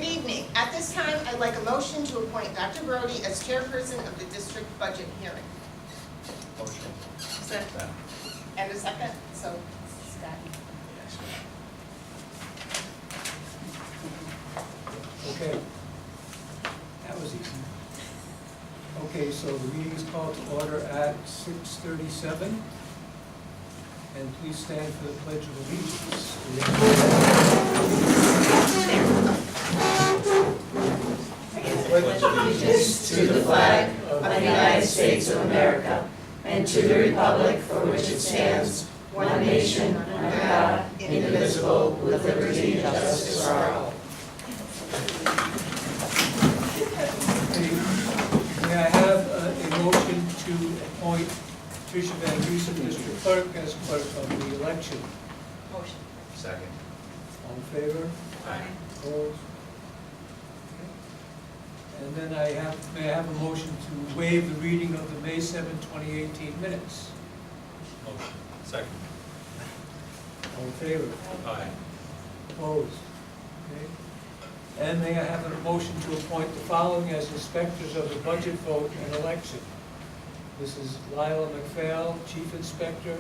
Good evening. At this time, I'd like a motion to appoint Dr. Brody as chairperson of the district budget hearing. Motion. Second. And a second, so Scott. Okay, that was easy. Okay, so the meeting is called to order at 6:37. And please stand for the Pledge of Allegiance. Pledge allegiance to the flag of the United States of America and to the republic for which it stands, one nation, under God, indivisible, with liberty and justice for all. May I have a motion to appoint Tricia Van Dusen, district clerk, as clerk of the election? Motion. Second. All in favor? Aye. Opposed? Okay. And then may I have a motion to waive the reading of the May 7, 2018 minutes? Motion. Second. All in favor? Aye. Opposed? Okay. And may I have a motion to appoint the following as inspectors of the budget vote and election? Mrs. Lila McPhail, Chief Inspector,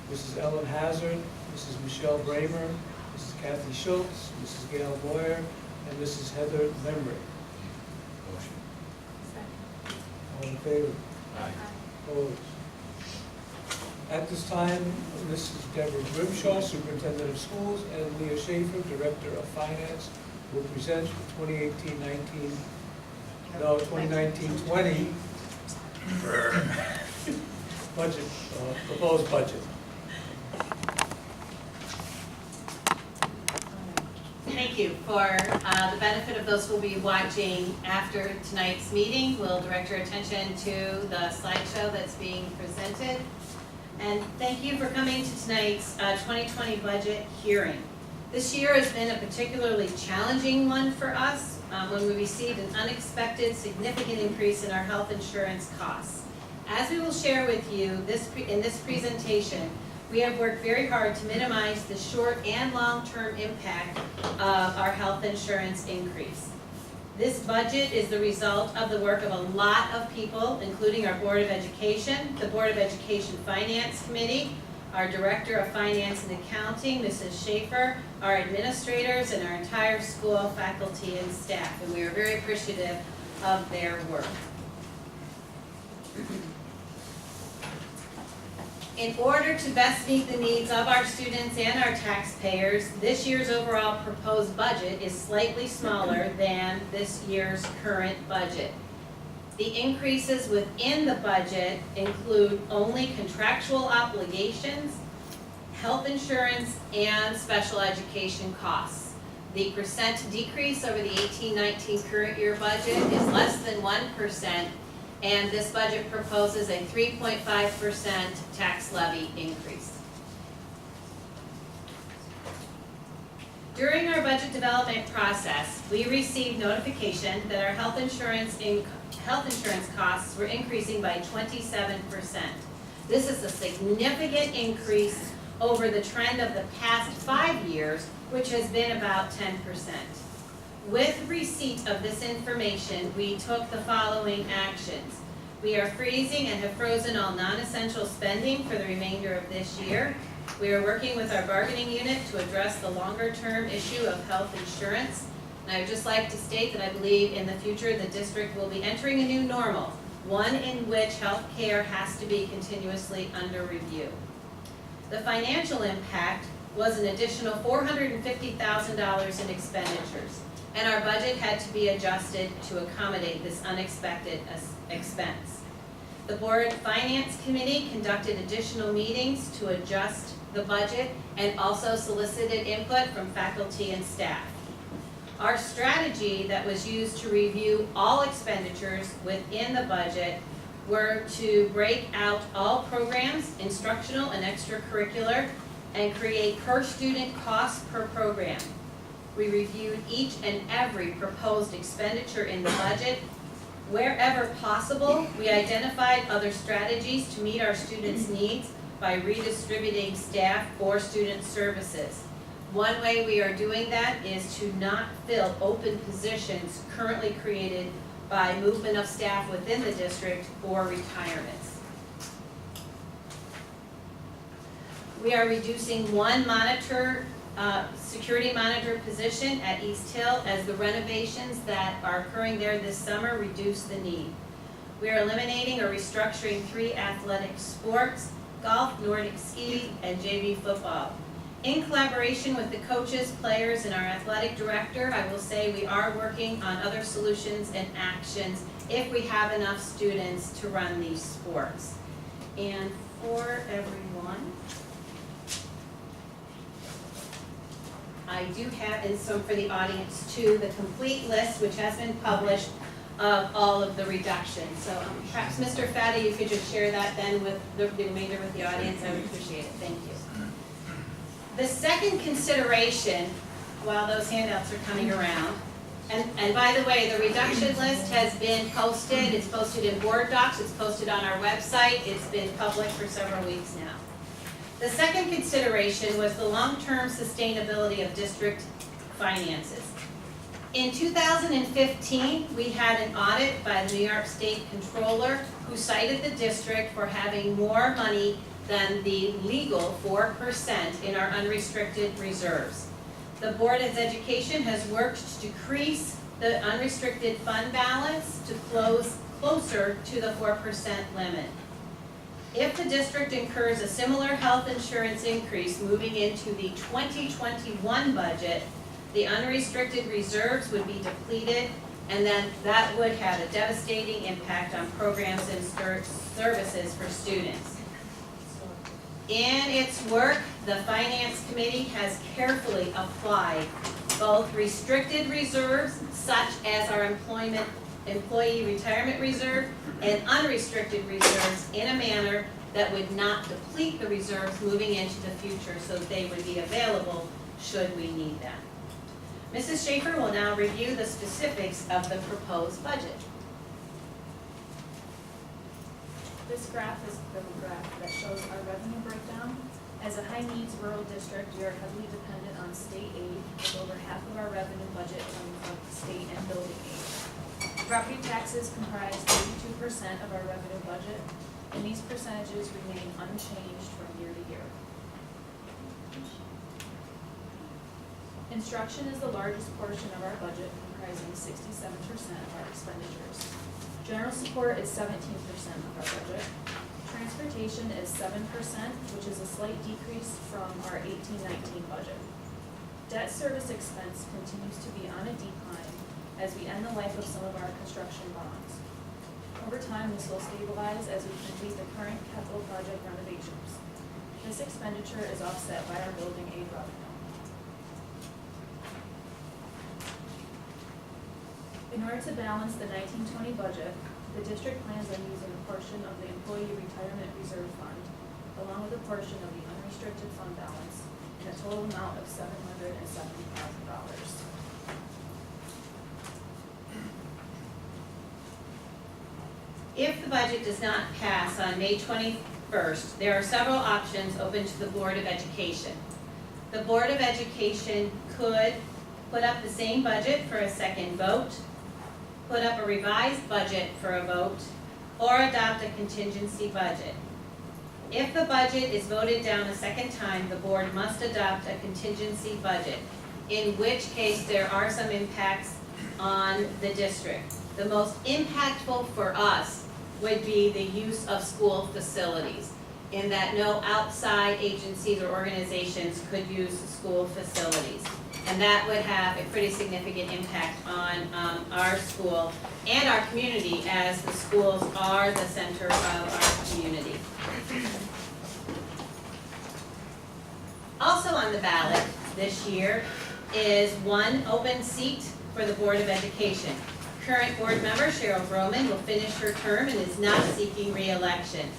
Mrs. Ellen Hazard, Mrs. Michelle Bramer, Mrs. Kathy Schultz, Mrs. Gail Moyer, and Mrs. Heather Membry. Motion. All in favor? Aye. Opposed? At this time, Mrs. Deborah Grimshaw, Superintendent of Schools, and Leah Schaefer, Director of Finance, will present the 2018-19, no, 2019-20 budget, proposed budget. Thank you. For the benefit of those who will be watching after tonight's meeting, we'll direct your attention to the slideshow that's being presented. And thank you for coming to tonight's 2020 budget hearing. This year has been a particularly challenging one for us when we received an unexpected significant increase in our health insurance costs. As we will share with you in this presentation, we have worked very hard to minimize the short and long-term impact of our health insurance increase. This budget is the result of the work of a lot of people, including our Board of Education, the Board of Education Finance Committee, our Director of Finance and Accounting, Mrs. Schaefer, our administrators, and our entire school faculty and staff. And we are very appreciative of their work. In order to best meet the needs of our students and our taxpayers, this year's overall proposed budget is slightly smaller than this year's current budget. The increases within the budget include only contractual obligations, health insurance, and special education costs. The percent decrease over the 18-19 current year budget is less than 1%, and this budget proposes a 3.5% tax levy increase. During our budget development process, we received notification that our health insurance costs were increasing by 27%. This is a significant increase over the trend of the past 5 years, which has been about 10%. With receipt of this information, we took the following actions. We are freezing and have frozen all non-essential spending for the remainder of this year. We are working with our bargaining unit to address the longer-term issue of health insurance. And I would just like to state that I believe in the future the district will be entering a new normal, one in which health care has to be continuously under review. The financial impact was an additional $450,000 in expenditures, and our budget had to be adjusted to accommodate this unexpected expense. The Board Finance Committee conducted additional meetings to adjust the budget and also solicited input from faculty and staff. Our strategy that was used to review all expenditures within the budget were to break out all programs, instructional and extracurricular, and create per student cost per program. We reviewed each and every proposed expenditure in the budget. Wherever possible, we identified other strategies to meet our students' needs by redistributing staff or student services. One way we are doing that is to not fill open positions currently created by movement of staff within the district or retirements. We are reducing one security monitor position at East Hill as the renovations that are occurring there this summer reduce the need. We are eliminating or restructuring 3 athletic sports, golf, Nordic ski, and JV football. In collaboration with the coaches, players, and our athletic director, I will say we are working on other solutions and actions if we have enough students to run these sports. And for everyone, I do have, and so for the audience too, the complete list, which has been published, of all of the reductions. So perhaps Mr. Faddy, you could just share that then with the remainder with the audience. I would appreciate it. Thank you. The second consideration, while those handouts are coming around, and by the way, the reduction list has been posted. It's posted in Board Docs. It's posted on our website. It's been public for several weeks now. The second consideration was the long-term sustainability of district finances. In 2015, we had an audit by the New York State Controller who cited the district for having more money than the legal 4% in our unrestricted reserves. The Board of Education has worked to decrease the unrestricted fund balance to close closer to the 4% limit. If the district incurs a similar health insurance increase moving into the 2021 budget, the unrestricted reserves would be depleted, and then that would have a devastating impact on programs and services for students. In its work, the Finance Committee has carefully applied both restricted reserves, such as our employee retirement reserve, and unrestricted reserves in a manner that would not deplete the reserves moving into the future, so they would be available should we need them. Mrs. Schaefer will now review the specifics of the proposed budget. This graph is the graph that shows our revenue breakdown. As a high-needs rural district, we are heavily dependent on state aid, with over half of our revenue budget coming from state and building aid. Property taxes comprise 32% of our revenue budget, and these percentages remain unchanged from year to year. Instruction is the largest portion of our budget, comprising 67% of our expenditures. General support is 17% of our budget. Transportation is 7%, which is a slight decrease from our 18-19 budget. Debt service expense continues to be on a decline as we end the life of some of our construction bonds. Over time, this will stabilize as we complete the current capital project renovations. This expenditure is offset by our building aid revenue. In order to balance the 1920 budget, the district plans on using a portion of the Employee Retirement Reserve Fund, along with a portion of the unrestricted fund balance, in a total amount of $770,000. If the budget does not pass on May 21st, there are several options open to the Board of Education. The Board of Education could put up the same budget for a second vote, put up a revised budget for a vote, or adopt a contingency budget. If the budget is voted down a second time, the board must adopt a contingency budget, in which case there are some impacts on the district. The most impactful for us would be the use of school facilities, in that no outside agencies or organizations could use school facilities. And that would have a pretty significant impact on our school and our community, as the schools are the center of our community. Also on the ballot this year is one open seat for the Board of Education. Current board member Cheryl Broman will finish her term and is not seeking re-election.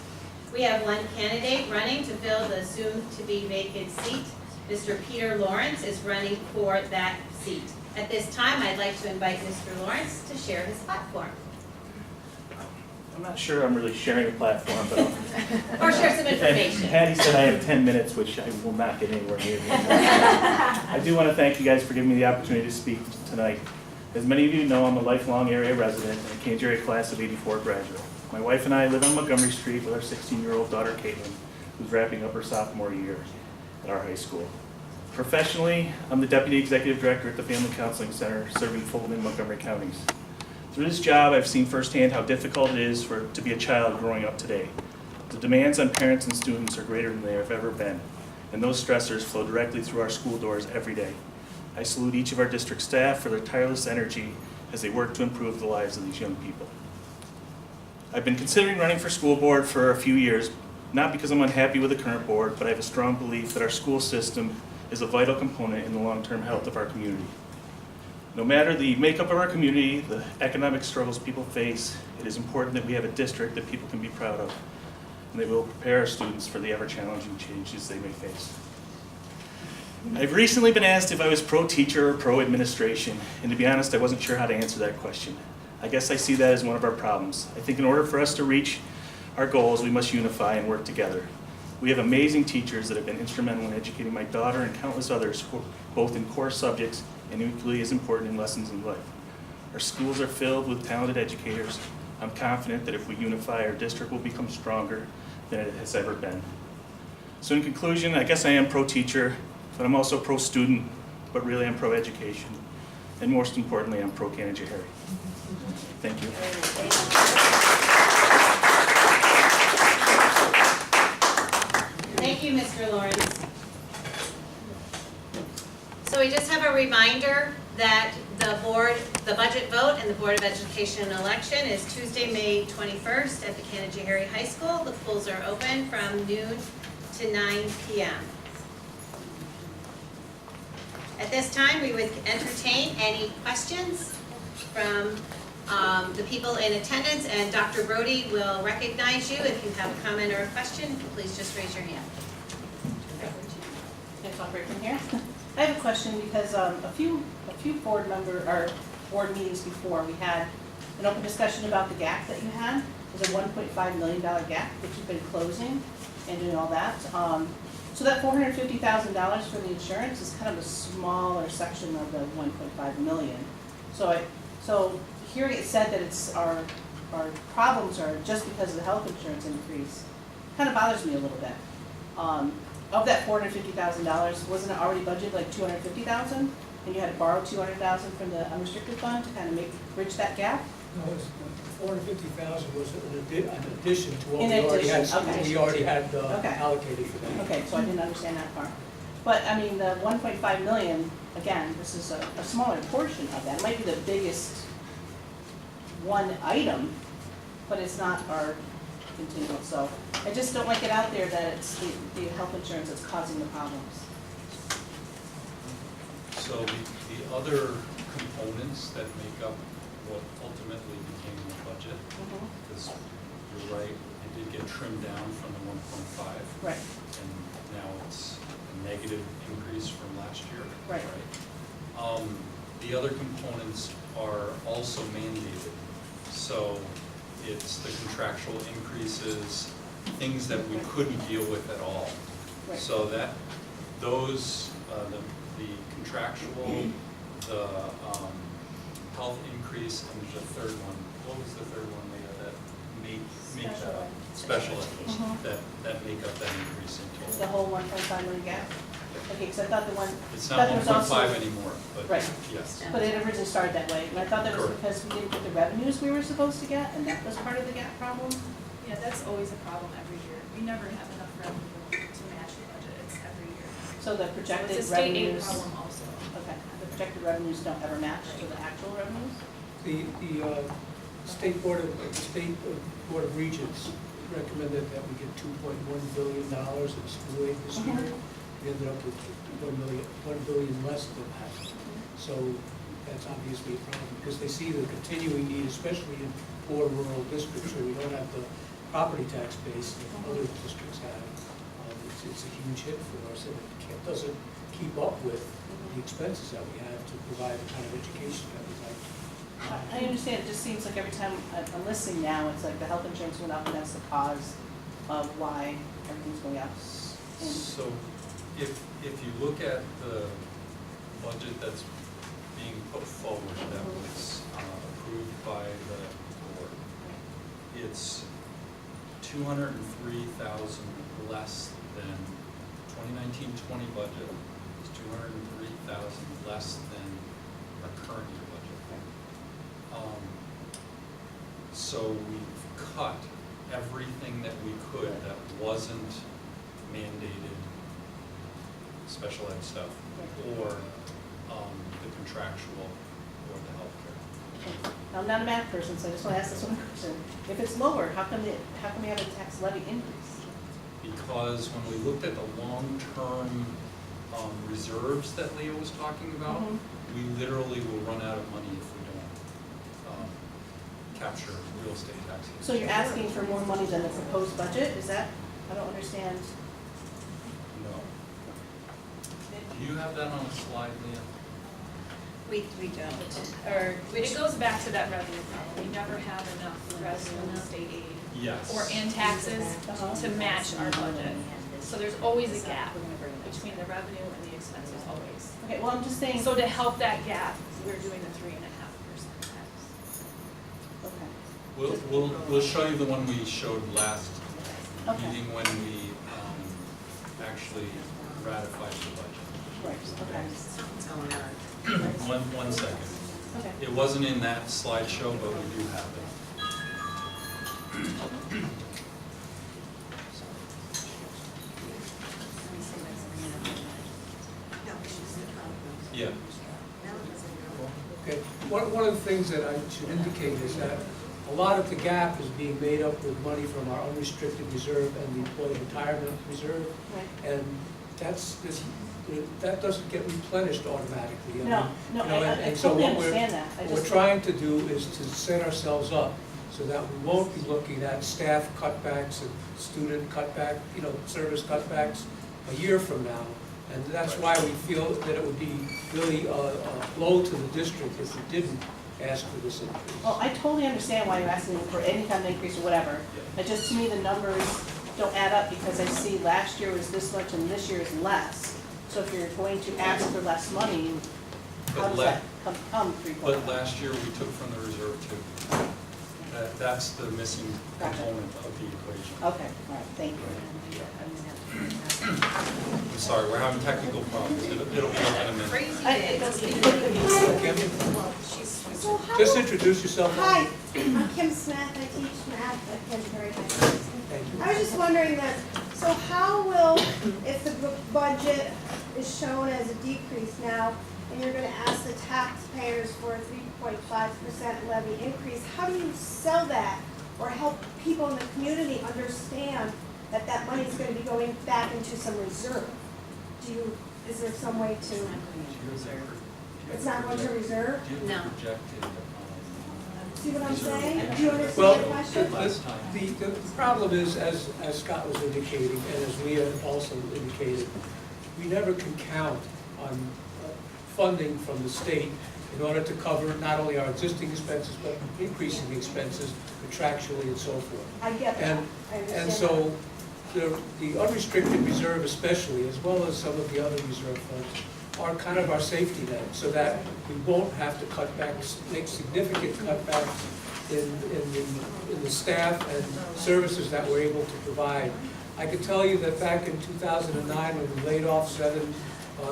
We have one candidate running to fill the soon-to-be vacant seat. Mr. Peter Lawrence is running for that seat. At this time, I'd like to invite Mr. Lawrence to share his platform. I'm not sure I'm really sharing a platform, but Or share some and information. Patty said I have 10 minutes, which I will not get anywhere near. I do want to thank you guys for giving me the opportunity to speak tonight. As many of you know, I'm a lifelong area resident and a Canajoharie class of '84 graduate. My wife and I live on Montgomery Street with our 16-year-old daughter, Caitlin, who's wrapping up her sophomore year at our high school. Professionally, I'm the Deputy Executive Director at the Family Counseling Center, serving Fulton and Montgomery counties. Through this job, I've seen firsthand how difficult it is to be a child growing up today. The demands on parents and students are greater than they have ever been, and those stressors flow directly through our school doors every day. I salute each of our district staff for their tireless energy as they work to improve the lives of these young people. I've been considering running for school board for a few years, not because I'm unhappy with the current board, but I have a strong belief that our school system is a vital component in the long-term health of our community. No matter the makeup of our community, the economic struggles people face, it is important that we have a district that people can be proud of, and that will prepare our students for the ever-challenging changes they may face. I've recently been asked if I was pro-teacher or pro-administration, and to be honest, I wasn't sure how to answer that question. I guess I see that as one of our problems. I think in order for us to reach our goals, we must unify and work together. We have amazing teachers that have been instrumental in educating my daughter and countless others, both in core subjects and equally as important in lessons in life. Our schools are filled with talented educators. I'm confident that if we unify, our district will become stronger than it has ever been. So in conclusion, I guess I am pro-teacher, but I'm also pro-student, but really I'm pro-education. And most importantly, I'm pro-Canajoharie. Thank you. Thank you, Mr. Lawrence. So we just have a reminder that the budget vote and the Board of Education election is Tuesday, May 21st at the Canajoharie High School. The polls are open from noon to 9 p.m. At this time, we would entertain any questions from the people in attendance, and Dr. Brody will recognize you. If you have a comment or a question, please just raise your hand. Can I talk right from here? I have a question because a few board meetings before, we had an open discussion about the gap that you had. There's a $1.5 million gap that you've been closing and doing all that. So that $450,000 for the insurance is kind of a smaller section of the $1.5 million. So hearing it said that it's our problems are just because of the health insurance increase kind of bothers me a little bit. Of that $450,000, wasn't it already budgeted like $250,000? And you had to borrow $200,000 from the unrestricted fund to kind of bridge that gap? No, it's $450,000 was an addition to what In we already had, addition, okay. we already had Okay. allocated for that. Okay, so I didn't understand that part. But, I mean, the $1.5 million, again, this is a smaller portion of that. It might be the biggest one item, but it's not our continual. So I just don't like it out there that it's the health insurance that's causing the problems. So the other components that make up what ultimately became the budget, because you're right, it did get trimmed down from the 1.5. Right. And now it's a negative increase from last year. Right. The other components are also mandated. So it's the contractual increases, things that we couldn't deal with at all. Right. So that, those, the contractual, the health increase, and the third one, what was the third one, Leah, that make that up? Special ed, that make up that increase in It's the total. whole $1.5 million gap? Okay, because I thought the one. It's thought not there was 1.5 also- anymore, but Right. yes. But it originally started that way, and I thought that was Correct. because we didn't get the revenues we were supposed to get, and that was part of the gap problem? Yeah, that's always a problem every year. We never have enough revenue to match the budget, it's every year. So the So projected it's a state aid revenues, problem also. okay, the projected revenues don't ever match to the actual revenues? The State Board of Regents recommended that we get $2.1 billion in school aid this year. We ended up with $1 billion less than that. So that's obviously a problem, because they see the continuing need, especially in poor rural districts where we don't have the property tax base that other districts have. It's a huge hit for us, and it doesn't keep up with the expenses that we have to provide the kind of education that we'd like. I understand, it just seems like every time I'm listening now, it's like the health insurance went up and that's the cause of why everything's going up. And- So if you look at the budget that's being put forward, that was approved by the board, it's 203,000 less than 2019-20 budget. It's 203,000 less than our current year budget. So we've cut everything that we could that wasn't mandated special ed stuff, or the contractual, or the healthcare. Now, I'm not a math person, so I just want to ask this one question. If it's lower, how come we have a tax levy increase? Because when we looked at the long-term reserves that Leah was talking about, Mhm. we literally will run out of money if we don't capture real estate taxes. So you're asking for more money than the proposed budget, is that, I don't understand. No. Do you have that on a slide, Leah? We don't. Or, it goes back to that revenue problem. We never have enough revenue in state aid Yes. or in taxes to match our budget. So there's always a gap between the revenue and the expenses, always. Okay, well, I'm just saying, So to help that gap, we're doing the 3.5% tax. okay, We'll show you the one we showed last Okay. meeting when we actually ratified the budget. right, One second. okay. It wasn't in that slideshow, but we do have it. Yeah. Okay, one of the things that I should indicate is that a lot of the gap is being made up with money from our unrestricted reserve and the employee retirement reserve, Right. and that doesn't get replenished automatically. I No, mean, no, you know, I and so totally what we're- understand that. I What we're just- trying to do is to set ourselves up so that we won't be looking at staff cutbacks and student cutback, service cutbacks a year from now. And that's why we feel that it would be really a blow to the district if we didn't ask for this increase. Well, I totally understand why you're asking for any kind of increase or whatever. But just to me, the numbers don't add up because I see last year was this much and this year is less. So if you're going to ask for less money, how But does la- that come 3.5? But last year, we took from the reserve too. That's the missing Gotcha. component of the equation. Okay, all right, thank you. I'm sorry, we're having technical problems. It'll be up in a minute. Crazy I- days. So how Just will- introduce yourself. Hi, I'm Kim Smith, I teach math at Canajoharie High School. Thank you. I was just wondering that, so how will, if the budget is shown as a decrease now, and you're gonna ask the taxpayers for a 3.5% levy increase, how do you sell that or help people in the community understand that that money is gonna be going back into some reserve? Is there some way to, it's not going to reserve? Do you No. have a projected, See what I'm saying? Do you understand Well, the question? last time? the problem is, as Scott was indicating, and as Leah also indicated, we never can count on funding from the state in order to cover not only our existing expenses, but increasing expenses contractually and so forth. I get that, And, I understand and that. so the unrestricted reserve especially, as well as some of the other reserve funds, are kind of our safety net, so that we won't have to cut back, make significant cutbacks in the staff and services that we're able to provide. I can tell you that back in 2009, when we laid off 7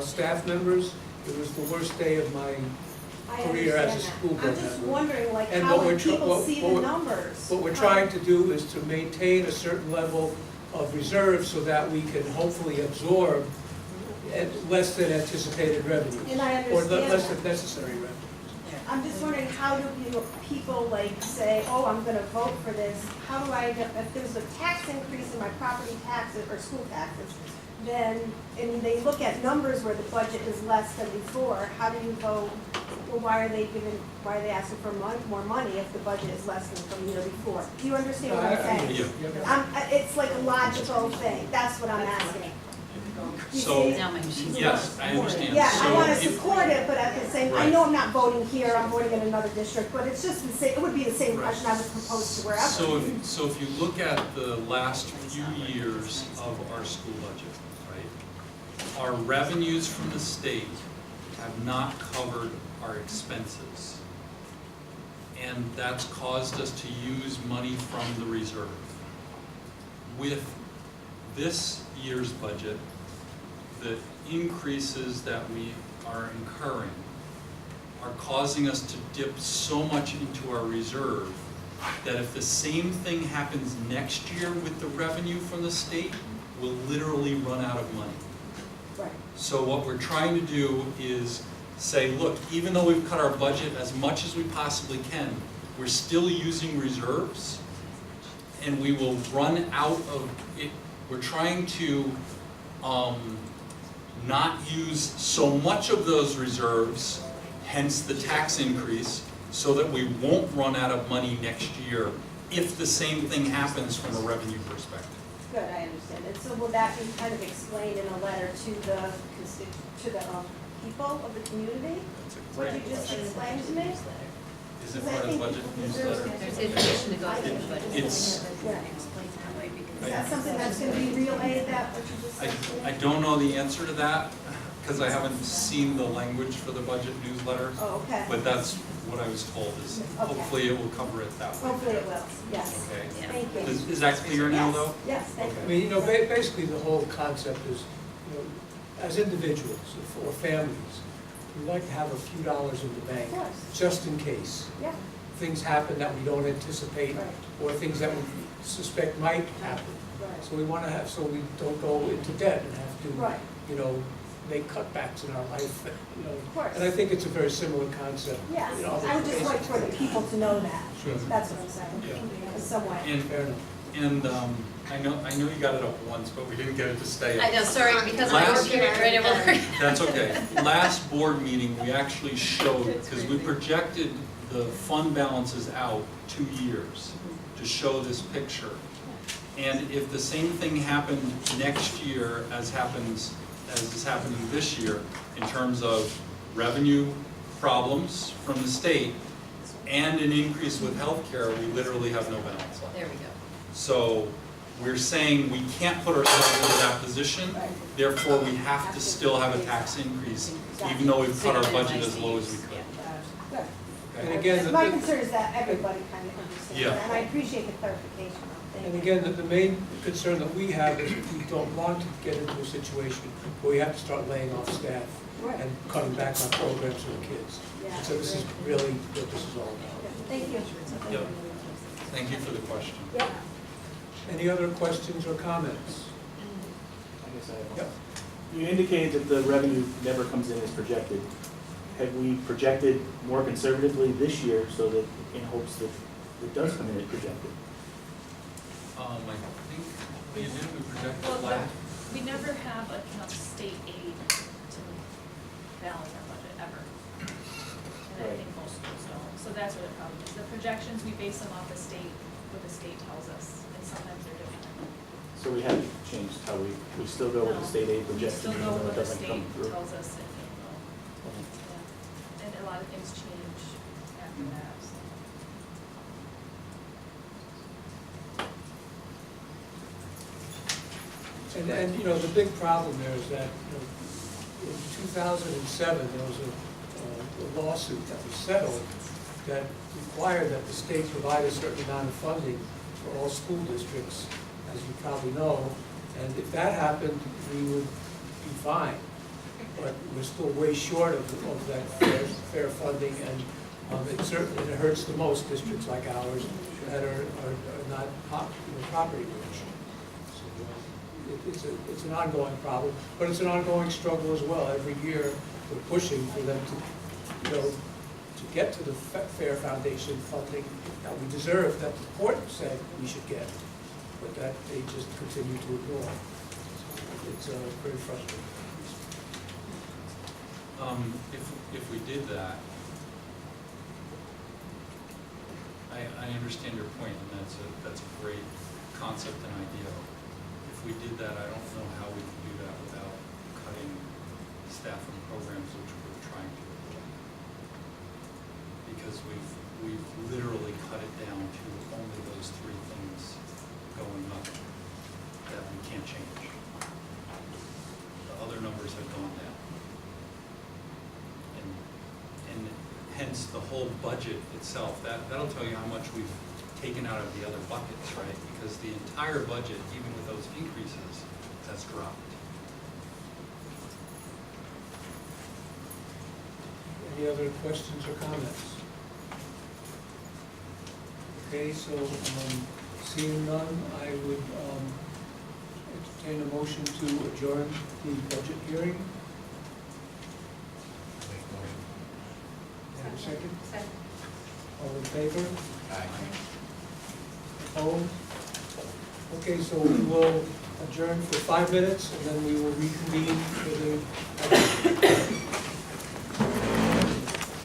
staff members, it was the worst day of my I career as a understand school that. board I'm just member. wondering, like, And how what would we're tr- people what- see what the we're- numbers? What we're trying to do is to maintain a certain level of reserve so that we can hopefully absorb less than anticipated revenues. And I Or understand less that. than necessary revenues. I'm just wondering, how do people like say, oh, I'm gonna vote for this? How do I, if there's a tax increase in my property taxes or school taxes, then, and they look at numbers where the budget is less than before, how do you vote? Well, why are they asking for more money if the budget is less than from the year before? Do you understand what I'm saying? Yeah. It's like a logical thing, that's what I'm asking. You So, see? Now my machine's yes, I understand. Yeah, I So wanna if- support it, but at the same, I Right. know I'm not voting here, I'm voting in another district, but it's just the same, it would be the same Right. question I would propose to wherever. So if you look at the last few years of our school budget, right? Our revenues from the state have not covered our expenses. And that's caused us to use money from the reserve. With this year's budget, the increases that we are incurring are causing us to dip so much into our reserve that if the same thing happens next year with the revenue from the state, we'll literally run out of money. Right. So what we're trying to do is say, look, even though we've cut our budget as much as we possibly can, we're still using reserves, and we will run out of it. We're trying to not use so much of those reserves, hence the tax increase, so that we won't run out of money next year if the same thing happens from a revenue perspective. Good, I understand. And so will that be kind of explained in a letter to the people of the community? That's a What great you just question. explained to me? Is it part of the budget newsletter? There's information that goes in the budget. It's- Yeah. Is that something that's gonna be relayed, that what you just said to me? I don't know the answer to that, because I haven't seen the language for the budget newsletter, Oh, okay. but that's what I was told, is hopefully it will cover it that way. Hopefully it will, yes. Okay. Yeah. Thank you. Is that clear now, Yes, though? yes, thank Okay. I mean, basically the whole concept is, as individuals or families, we like to have a few dollars in the bank, Of course. just in case. Yeah, Things happen that we don't anticipate, Right. or things that we suspect might happen. right, So we want to have, so we don't go into debt and have to, right, make cutbacks in our life, of course. And I think it's a very similar concept. Yes, in other I would just like cases. for the people to know that. Sure. That's what I'm saying, Yeah. in some way. And, Fair enough. and I know you got it up once, but we didn't get it to stay up. I know, sorry, because I'm Last- working right over. That's okay. Last board meeting, we actually showed, because we projected the fund balances out 2 years to show this picture. And if the same thing happened next year as is happening this year, in terms of revenue problems from the state and an increase with healthcare, we literally have no balance left. There we go. So we're saying we can't put ourselves into that position, Right. therefore we have to still have a tax increase, even though we've cut our budget as low as we could. Good. And Okay? again, My concern is that everybody kind of understands Yeah. that, and I appreciate the clarification. Thank And you. again, the main concern that we have is we don't want to get into a situation where we have to start laying off staff Right. and cutting back on programs for the kids. Yeah. And so this is really what this is all about. Thank you. Yep. Thank you for the question. Yeah. Any other questions or comments? I guess I have Yep. one. You indicated that the revenue never comes in as projected. Have we projected more conservatively this year so that, in hopes that it does come in as projected? I think we did, we projected Well, last. we never have enough state aid to balance our budget, ever. And I Right. think most schools don't, so that's where the problem is. The projections, we base them off the state, what the state tells us, and sometimes they're different. So we haven't changed how we still go with the No. state aid We projection, still even go though what it the doesn't come state through. tells us in April. Yeah. And a lot of things change after that, so. And the big problem there is that, in 2007, there was a lawsuit that was settled that required that the state provide a certain amount of funding for all school districts, as you probably know. And if that happened, we would be fine. But we're still way short of that fair funding, and it hurts the most districts like ours that are not property rich. So, it's an ongoing problem, but it's an ongoing struggle as well. Every year, we're pushing for them to get to the fair foundation funding that we deserve, that the court said we should get, but that they just continue to ignore. It's very frustrating. If we did that, I understand your point, and that's a great concept and idea. If we did that, I don't know how we could do that without cutting staff and programs, which we're trying to avoid. Because we've literally cut it down to only those three things going up that we can't change. The other numbers have gone down. And hence the whole budget itself, that'll tell you how much we've taken out of the other buckets, right? Because the entire budget, even with those increases, has dropped. Any other questions or comments? Okay, so, seeing none, I would, entertain a motion to adjourn the budget hearing. Have a second? Second. All in favor? Aye. Opposed? Okay, so we will adjourn for 5 minutes, and then we will reconvene for the